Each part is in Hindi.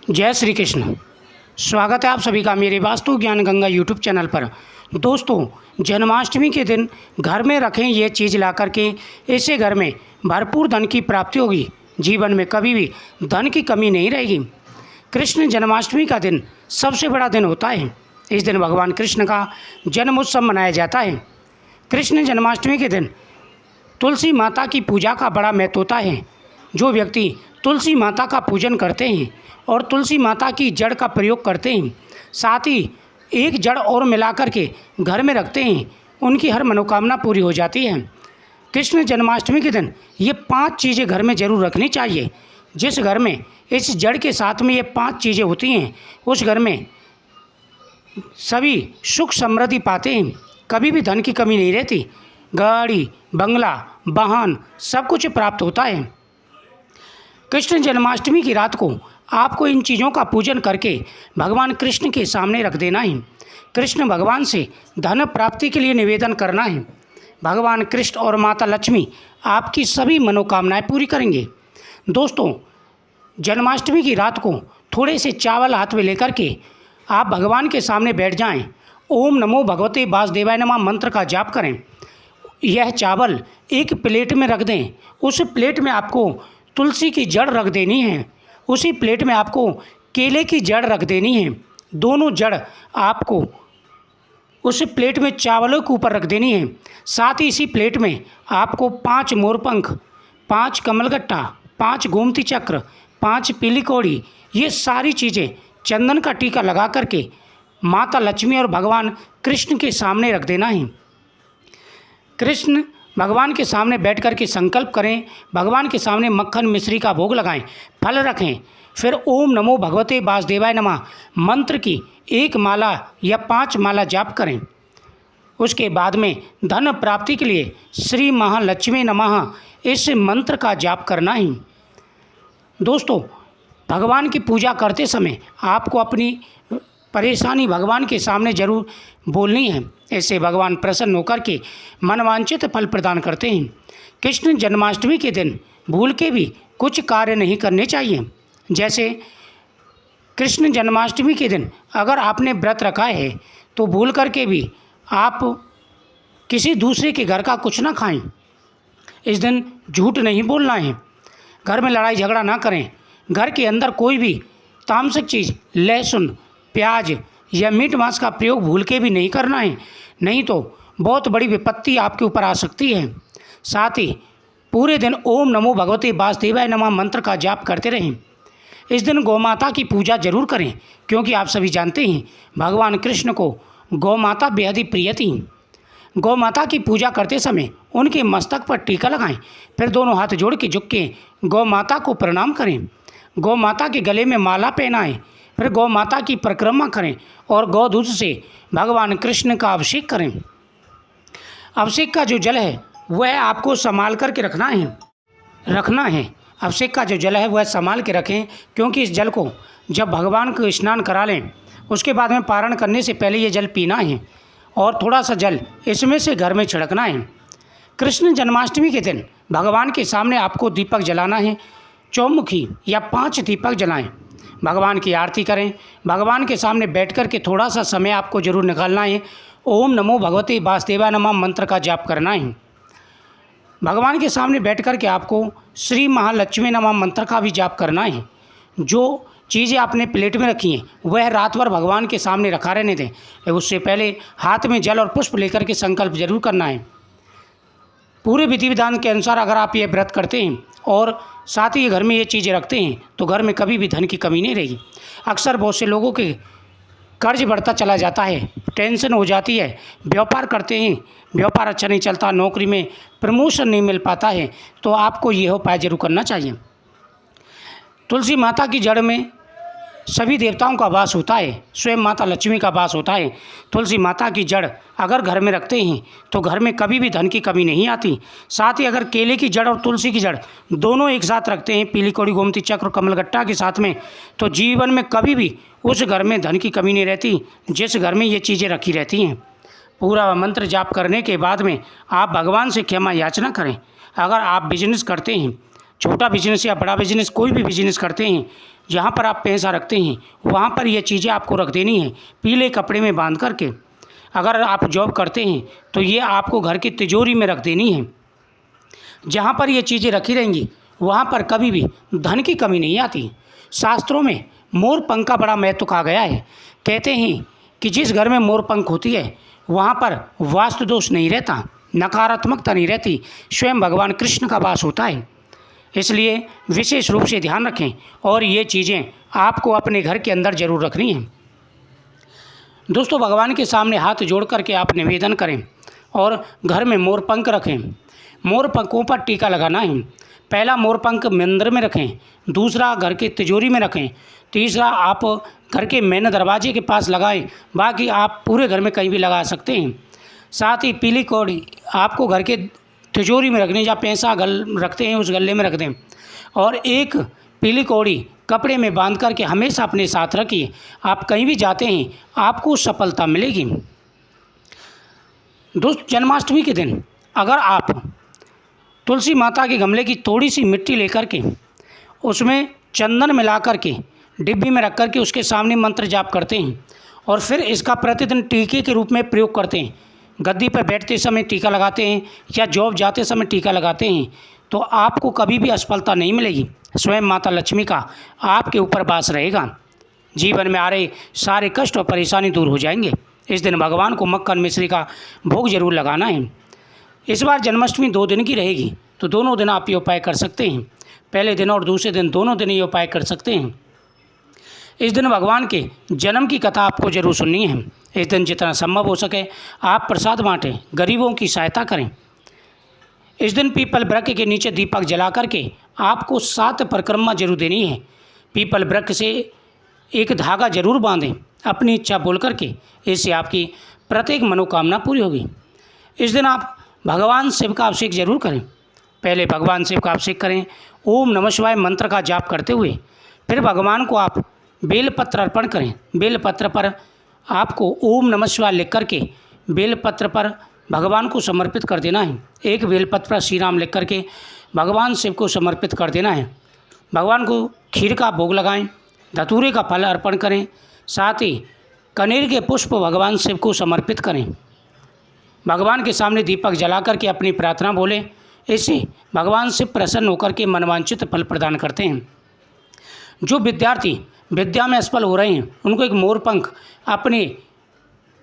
जय श्री कृष्ण। स्वागत है आप सभी का मेरे वास्तु ज्ञान गंगा यूट्यूब चैनल पर। दोस्तों, जन्माष्टमी के दिन घर में रखें ये चीज़ ला करके, इससे घर में भरपूर धन की प्राप्ति होगी। जीवन में कभी भी धन की कमी नहीं रहेगी। कृष्ण जन्माष्टमी का दिन सबसे बड़ा दिन होता है। इस दिन भगवान कृष्ण का जन्म उत्सव मनाया जाता है। कृष्ण जन्माष्टमी के दिन तुलसी माता की पूजा का बड़ा महत्व होता है। जो व्यक्ति तुलसी माता का पूजन करते हैं और तुलसी माता की जड़ का प्रयोग करते हैं, साथ ही एक जड़ और मिलाकर के घर में रखते हैं, उनकी हर मनोकामना पूरी हो जाती है। कृष्ण जन्माष्टमी के दिन ये 5 चीज़ें घर में ज़रूर रखनी चाहिए। जिस घर में इस जड़ के साथ में ये 5 चीज़ें होती हैं, उस घर में सभी सुख समृद्धि पाते हैं। कभी भी धन की कमी नहीं रहती। गाड़ी, बंगला, वाहन सब कुछ प्राप्त होता है। कृष्ण जन्माष्टमी की रात को आपको इन चीज़ों का पूजन करके भगवान कृष्ण के सामने रख देना है। कृष्ण भगवान से धन प्राप्ति के लिए निवेदन करना है। भगवान कृष्ण और माता लक्ष्मी आपकी सभी मनोकामनाएं पूरी करेंगे। दोस्तों, जन्माष्टमी की रात को थोड़े से चावल हाथ में लेकर के आप भगवान के सामने बैठ जाएं। ओम नमो भगवते वासुदेवाय नमः मंत्र का जाप करें। यह चावल एक प्लेट में रख दें। उस प्लेट में आपको तुलसी की जड़ रख देनी है। उसी प्लेट में आपको केले की जड़ रख देनी है। दोनों जड़ आपको उस प्लेट में चावलों के ऊपर रख देनी है। साथ ही इसी प्लेट में आपको 5 मोरपंख, 5 कमलगट्टा, 5 गोमती चक्र, 5 पीली कौड़ी, ये सारी चीज़ें चंदन का टीका लगा करके माता लक्ष्मी और भगवान कृष्ण के सामने रख देना है। कृष्ण भगवान के सामने बैठ कर के संकल्प करें। भगवान के सामने मक्खन मिश्री का भोग लगाएं, फल रखें। फिर ओम नमो भगवते वासुदेवाय नमः मंत्र की 1 माला या 5 माला जाप करें। उसके बाद में धन प्राप्ति के लिए श्री महालक्ष्मी नमः इस मंत्र का जाप करना है। दोस्तों, भगवान की पूजा करते समय आपको अपनी परेशानी भगवान के सामने जरूर बोलनी है। ऐसे भगवान प्रसन्न होकर के मनवांछित फल प्रदान करते हैं। कृष्ण जन्माष्टमी के दिन भूल के भी कुछ कार्य नहीं करने चाहिए। जैसे कृष्ण जन्माष्टमी के दिन अगर आपने व्रत रखा है तो भूल करके भी आप किसी दूसरे के घर का कुछ ना खाएं। इस दिन झूठ नहीं बोलना है। घर में लड़ाई झगड़ा ना करें। घर के अंदर कोई भी तामसिक चीज़, लहसुन, प्याज या मीट मांस का प्रयोग भूल के भी नहीं करना है, नहीं तो बहुत बड़ी विपत्ति आपके ऊपर आ सकती है। साथ ही पूरे दिन ओम नमो भगवते वासुदेवाय नमः मंत्र का जाप करते रहें। इस दिन गौ माता की पूजा जरूर करें, क्योंकि आप सभी जानते हैं भगवान कृष्ण को गौ माता बेहद ही प्रिय थी। गौ माता की पूजा करते समय उनके मस्तक पर टीका लगाएं, फिर दोनों हाथ जोड़ के झुक के गौ माता को प्रणाम करें। गौ माता के गले में माला पहनाएं, फिर गौ माता की परिक्रमा करें और गौ दूध से भगवान कृष्ण का अभिषेक करें। अभिषेक का जो जल है वह आपको संभाल करके रखना है। अभिषेक का जो जल है वह संभाल के रखें, क्योंकि इस जल को जब भगवान को स्नान करा लें उसके बाद में पारण करने से पहले ये जल पीना है और थोड़ा सा जल इसमें से घर में छिड़कना है। कृष्ण जन्माष्टमी के दिन भगवान के सामने आपको दीपक जलाना है। चौमुखी या 5 दीपक जलाएं। भगवान की आरती करें। भगवान के सामने बैठ कर के थोड़ा सा समय आपको जरूर निकालना है। ओम नमो भगवते वासुदेवाय नमः मंत्र का जाप करना है। भगवान के सामने बैठ कर के आपको श्री महालक्ष्मी नमः मंत्र का भी जाप करना है। जो चीज़ें आपने प्लेट में रखी हैं वह रात भर भगवान के सामने रखा रहने दें। उससे पहले हाथ में जल और पुष्प लेकर के संकल्प जरूर करना है। पूरे विधि विधान के अनुसार अगर आप ये व्रत करते हैं और साथ ही घर में ये चीज़ें रखते हैं तो घर में कभी भी धन की कमी नहीं रहेगी। अक्सर बहुत से लोगों के कर्ज बढ़ता चला जाता है, टेंशन हो जाती है। व्यापार करते हैं, व्यापार अच्छा नहीं चलता, नौकरी में प्रमोशन नहीं मिल पाता है, तो आपको यह उपाय जरूर करना चाहिए। तुलसी माता की जड़ में सभी देवताओं का वास होता है, स्वयं माता लक्ष्मी का वास होता है। तुलसी माता की जड़ अगर घर में रखते हैं तो घर में कभी भी धन की कमी नहीं आती। साथ ही अगर केले की जड़ और तुलसी की जड़ दोनों एक साथ रखते हैं, पीली कौड़ी, गोमती चक्र, कमलगट्टा के साथ में, तो जीवन में कभी भी उस घर में धन की कमी नहीं रहती, जिस घर में ये चीज़ें रखी रहती हैं। पूरा मंत्र जाप करने के बाद में आप भगवान से क्षमा याचना करें। अगर आप बिजनेस करते हैं, छोटा बिजनेस या बड़ा बिजनेस, कोई भी बिजनेस करते हैं, जहाँ पर आप पैसा रखते हैं वहाँ पर ये चीज़ें आपको रख देनी है पीले कपड़े में बांध करके। अगर आप जॉब करते हैं तो ये आपको घर की तिजोरी में रख देनी है। जहाँ पर ये चीज़ें रखी रहेंगी वहाँ पर कभी भी धन की कमी नहीं आती। शास्त्रों में मोर पंख का बड़ा महत्व कहा गया है। कहते हैं कि जिस घर में मोर पंख होती है वहाँ पर वास्तु दोष नहीं रहता, नकारात्मकता नहीं रहती, स्वयं भगवान कृष्ण का वास होता है। इसलिए विशेष रूप से ध्यान रखें और ये चीज़ें आपको अपने घर के अंदर जरूर रखनी हैं। दोस्तों, भगवान के सामने हाथ जोड़ करके आप निवेदन करें और घर में मोर पंख रखें। मोर पंखों पर टीका लगाना है। पहला मोर पंख मंदिर में रखें, दूसरा घर के तिजोरी में रखें, तीसरा आप घर के मेन दरवाजे के पास लगाएं, बाकी आप पूरे घर में कहीं भी लगा सकते हैं। साथ ही पीली कौड़ी आपको घर के तिजोरी में रखनी, जहाँ पैसा रखते हैं उस गल्ले में रख दें, और एक पीली कौड़ी कपड़े में बांध करके हमेशा अपने साथ रखिए। आप कहीं भी जाते हैं आपको सफलता मिलेगी। दोस्त, जन्माष्टमी के दिन अगर आप तुलसी माता के गमले की थोड़ी सी मिट्टी लेकर के उसमें चंदन मिला करके डिब्बी में रख करके उसके सामने मंत्र जाप करते हैं और फिर इसका प्रतिदिन टीके के रूप में प्रयोग करते हैं, गद्दी पर बैठते समय टीका लगाते हैं या जॉब जाते समय टीका लगाते हैं, तो आपको कभी भी असफलता नहीं मिलेगी। स्वयं माता लक्ष्मी का आपके ऊपर वास रहेगा। जीवन में आ रहे सारे कष्ट और परेशानी दूर हो जाएंगे। इस दिन भगवान को मक्खन मिश्री का भोग जरूर लगाना है। इस बार जन्माष्टमी 2 दिन की रहेगी, तो दोनों दिन आप ये उपाय कर सकते हैं। पहले दिन और दूसरे दिन दोनों दिन ये उपाय कर सकते हैं। इस दिन भगवान के जन्म की कथा आपको जरूर सुननी है। इस दिन जितना संभव हो सके आप प्रसाद बांटें, गरीबों की सहायता करें। इस दिन पीपल वृक्ष के नीचे दीपक जला करके आपको 7 परिक्रमा जरूर देनी है। पीपल वृक्ष से एक धागा जरूर बांधें अपनी इच्छा बोल करके, इससे आपकी प्रत्येक मनोकामना पूरी होगी। इस दिन आप भगवान शिव का अभिषेक जरूर करें। पहले भगवान शिव का अभिषेक करें ओम नमः शिवाय मंत्र का जाप करते हुए, फिर भगवान को आप बेलपत्र अर्पण करें। बेलपत्र पर आपको ओम नमः शिवाय लिख करके बेलपत्र पर भगवान को समर्पित कर देना है। एक बेलपत्र पर श्री राम लिख करके भगवान शिव को समर्पित कर देना है। भगवान को खीर का भोग लगाएं, धतूरे का फल अर्पण करें, साथ ही कनेर के पुष्प भगवान शिव को समर्पित करें। भगवान के सामने दीपक जला करके अपनी प्रार्थना बोलें। इससे भगवान शिव प्रसन्न होकर के मनवांछित फल प्रदान करते हैं। जो विद्यार्थी विद्या में असफल हो रहे हैं उनको एक मोर पंख अपनी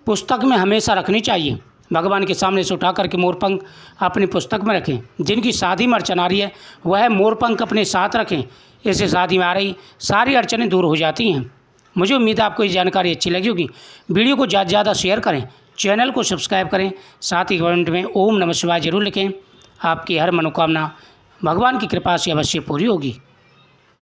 पुस्तक में हमेशा रखनी चाहिए। भगवान के सामने से उठा करके मोर पंख अपनी पुस्तक में रखें। जिनकी शादी में अड़चन आ रही है वह मोर पंख अपने साथ रखें। इससे शादी में आ रही सारी अड़चनें दूर हो जाती हैं। मुझे उम्मीद है आपको ये जानकारी अच्छी लगी होगी। वीडियो को ज़्यादा से ज़्यादा शेयर करें, चैनल को सब्सक्राइब करें, साथ ही कमेंट में ओम नमः शिवाय जरूर लिखें। आपकी हर मनोकामना भगवान की कृपा से अवश्य पूरी होगी।